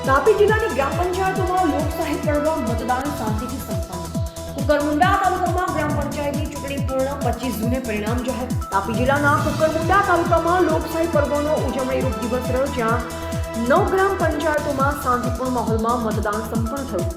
તાપી જિલ્લાની ગ્રામ પંચાયતોમાં લોકશાહી પર્વ મતદાન શાંતિથી સંપન્ન. કુકરમુંડા તાલુકામાં ગ્રામ પંચાયતની ચૂંટણી પૂર્ણ 25 જૂને પરિણામ જાહેર. તાપી જિલ્લાના કુકરમુંડા તાલુકામાં લોકશાહી પર્વનો ઉજવણીરૂપ દિવસ રહ્યો, જ્યાં 9 ગ્રામ પંચાયતોમાં શાંતિપૂર્ણ માહોલમાં મતદાન સંપન્ન થયું.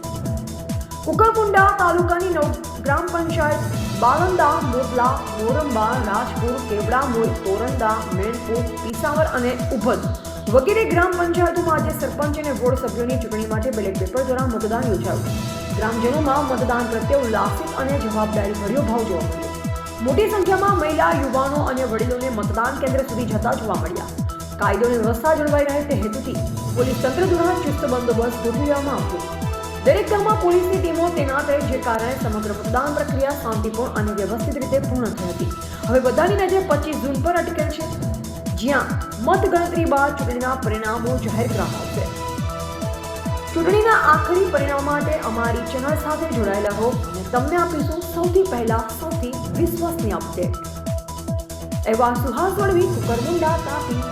કુકરમુંડા તાલુકાની 9 ગ્રામ પંચાયત બાલંદા, મોદલા, મોરંબા, રાજપુર, કેવડામોર, તોરંડા, મેણપુર, પીસાવર અને ઉભદ વગેરે ગ્રામ પંચાયતોમાં આજે સરપંચ અને વોર્ડ સભ્યોની ચૂંટણી માટે બેલેટ પેપર દ્વારા મતદાન યોજાયું. ગ્રામજનોમાં મતદાન પ્રત્યે ઉલ્લાસિત અને જવાબદારીભર્યો ભાવ જોવા મળ્યો. મોટી સંખ્યામાં મહિલા, યુવાનો અને વડીલોને મતદાન કેન્દ્ર સુધી જતા જોવા મળ્યા. કાયદો અને વ્યવસ્થા જળવાઈ રહે તે હેતુથી પોલીસ તંત્ર દ્વારા ચુસ્ત બંદોબસ્ત ગોઠવી દેવામાં આવ્યો. દરેક ગામમાં પોલીસની ટીમો તૈનાત રહી, જે કારણે સમગ્ર મતદાન પ્રક્રિયા શાંતિપૂર્ણ અને વ્યવસ્થિત રીતે પૂર્ણ થઈ હતી. હવે બધાની નજર 25 જૂન પર અટકેલ છે, જ્યાં મતગણતરી બાદ ચૂંટણીના પરિણામો જાહેર કરવામાં આવશે. ચૂંટણીના આખરી પરિણામ માટે અમારી ચેનલ સાથે જોડાયેલા રહો અને તમને આપીશું સૌથી પહેલા સૌથી વિશ્વસનીય અપડેટ. એવા સુહાસ વડવી, કુકરમુંડા, તાપી.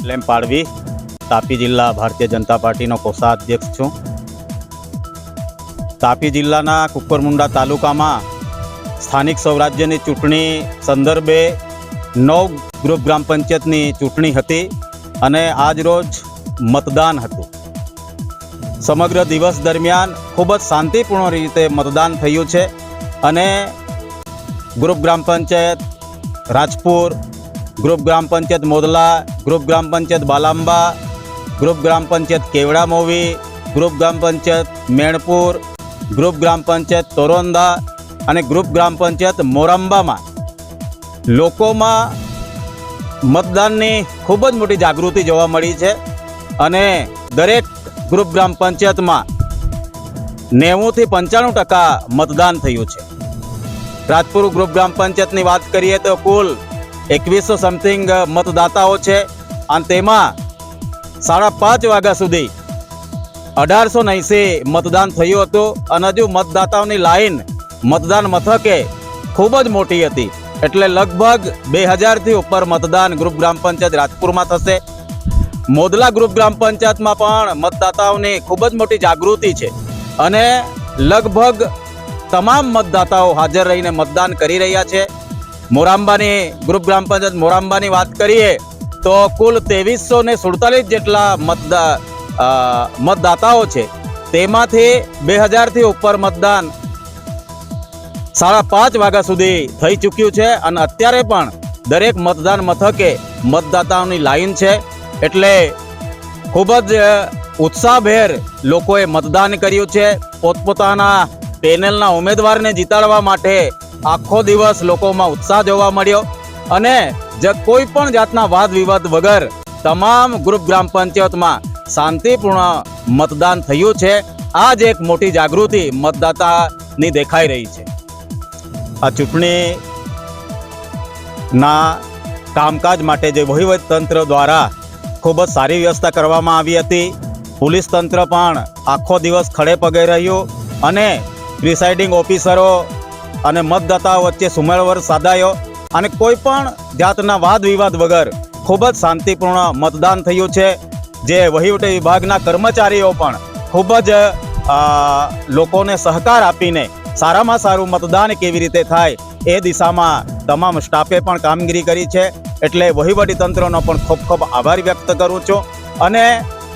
લેમ પાડવી, તાપી જિલ્લા ભારતીય જનતા પાર્ટીનો કોષાધ્યક્ષ છું. તાપી જિલ્લાના કુકરમુંડા તાલુકામાં સ્થાનિક સ્વરાજ્યની ચૂંટણી સંદર્ભે 9 ગ્રુપ ગ્રામ પંચાયતની ચૂંટણી હતી અને આજ રોજ મતદાન હતું. સમગ્ર દિવસ દરમિયાન ખૂબ જ શાંતિપૂર્ણ રીતે મતદાન થયું છે અને ગ્રુપ ગ્રામ પંચાયત રાજપુર, ગ્રુપ ગ્રામ પંચાયત મોદલા, ગ્રુપ ગ્રામ પંચાયત બાલાંબા, ગ્રુપ ગ્રામ પંચાયત કેવડામોવી, ગ્રુપ ગ્રામ પંચાયત મેણપુર, ગ્રુપ ગ્રામ પંચાયત તોરંદા અને ગ્રુપ ગ્રામ પંચાયત મોરંબામાં લોકોમાં મતદાનની ખૂબ જ મોટી જાગૃતિ જોવા મળી છે અને દરેક ગ્રુપ ગ્રામ પંચાયતમાં 90 થી 95% મતદાન થયું છે. રાજપુર ગ્રુપ ગ્રામ પંચાયતની વાત કરીએ તો કુલ 2100 સમથિંગ મતદાતાઓ છે અને તેમાં 5:30 વાગ્યા સુધી 1880 મતદાન થયું હતું અને હજુ મતદાતાઓની લાઈન મતદાન મથકે ખૂબ જ મોટી હતી, એટલે લગભગ 2000થી ઉપર મતદાન ગ્રુપ ગ્રામ પંચાયત રાજપુરમાં થશે. મોદલા ગ્રુપ ગ્રામ પંચાયતમાં પણ મતદાતાઓની ખૂબ જ મોટી જાગૃતિ છે અને લગભગ તમામ મતદાતાઓ હાજર રહીને મતદાન કરી રહ્યા છે. મોરાંબાની ગ્રુપ ગ્રામ પંચાયત મોરાંબાની વાત કરીએ તો કુલ 2347 જેટલા મતદાતાઓ છે, તેમાંથી 2000થી ઉપર મતદાન 5:30 વાગ્યા સુધી થઈ ચૂક્યું છે અને અત્યારે પણ દરેક મતદાન મથકે મતદાતાઓની લાઈન છે, એટલે ખૂબ જ ઉત્સાહભેર લોકોએ મતદાન કર્યું છે. પોતપોતાના પેનલના ઉમેદવારને જીતાડવા માટે આખો દિવસ લોકોમાં ઉત્સાહ જોવા મળ્યો અને કોઈ પણ જાતના વાદ વિવાદ વગર તમામ ગ્રુપ ગ્રામ પંચાયતમાં શાંતિપૂર્ણ મતદાન થયું છે. આ જ એક મોટી જાગૃતિ મતદાતા ની દેખાઈ રહી છે. આ ચૂંટણીના કામકાજ માટે જે વહીવટીતંત્ર દ્વારા ખૂબ જ સારી વ્યવસ્થા કરવામાં આવી હતી. પોલીસ તંત્ર પણ આખો દિવસ ખડે પગે રહ્યું અને પ્રિસાઇડિંગ ઓફિસરો અને મતદાતાઓ વચ્ચે સુમેળવર સાધાયો અને કોઈ પણ જાતના વાદ વિવાદ વગર ખૂબ જ શાંતિપૂર્ણ મતદાન થયું છે. જે વહીવટી વિભાગના કર્મચારીઓ પણ ખૂબ જ લોકોને સહકાર આપીને સારામાં સારું મતદાન કેવી રીતે થાય એ દિશામાં તમામ સ્ટાફે પણ કામગીરી કરી છે. એટલે વહીવટી તંત્રનો પણ ખૂબ ખૂબ આભાર વ્યક્ત કરું છું. અને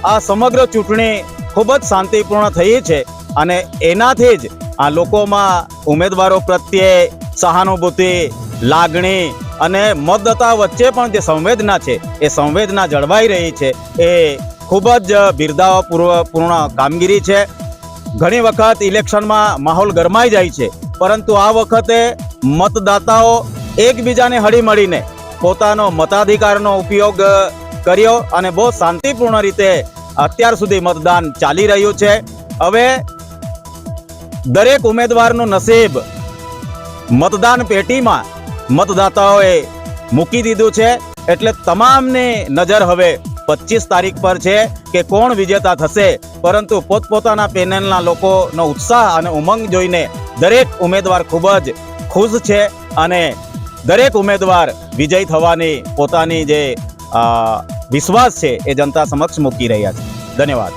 આ સમગ્ર ચૂંટણી ખૂબ જ શાંતિપૂર્ણ થઈ છે અને એનાથી જ આ લોકોમાં ઉમેદવારો પ્રત્યે સહાનુભૂતિ, લાગણી અને મતદાતા વચ્ચે પણ જે સંવેદના છે એ સંવેદના જળવાઈ રહી છે. એ ખૂબ જ બિરદાવપૂર્ણ કામગીરી છે. ઘણી વખત ઇલેક્શનમાં માહોલ ગરમાઈ જાય છે, પરંતુ આ વખતે મતદાતાઓ એકબીજાને હળીમળીને પોતાનો મતાધિકારનો ઉપયોગ કર્યો અને બહુ શાંતિપૂર્ણ રીતે અત્યાર સુધી મતદાન ચાલી રહ્યું છે. હવે દરેક ઉમેદવારનું નસીબ મતદાન પેટીમાં મતદાતાઓએ મૂકી દીધું છે. એટલે તમામની નજર હવે 25 તારીખ પર છે કે કોણ વિજેતા થશે. પરંતુ પોતપોતાના પેનલના લોકોનો ઉત્સાહ અને ઉમંગ જોઈને દરેક ઉમેદવાર ખૂબ જ ખુશ છે અને દરેક ઉમેદવાર વિજય થવાની પોતાની જે વિશ્વાસ છે એ જનતા સમક્ષ મૂકી રહ્યા છે. ધન્યવાદ.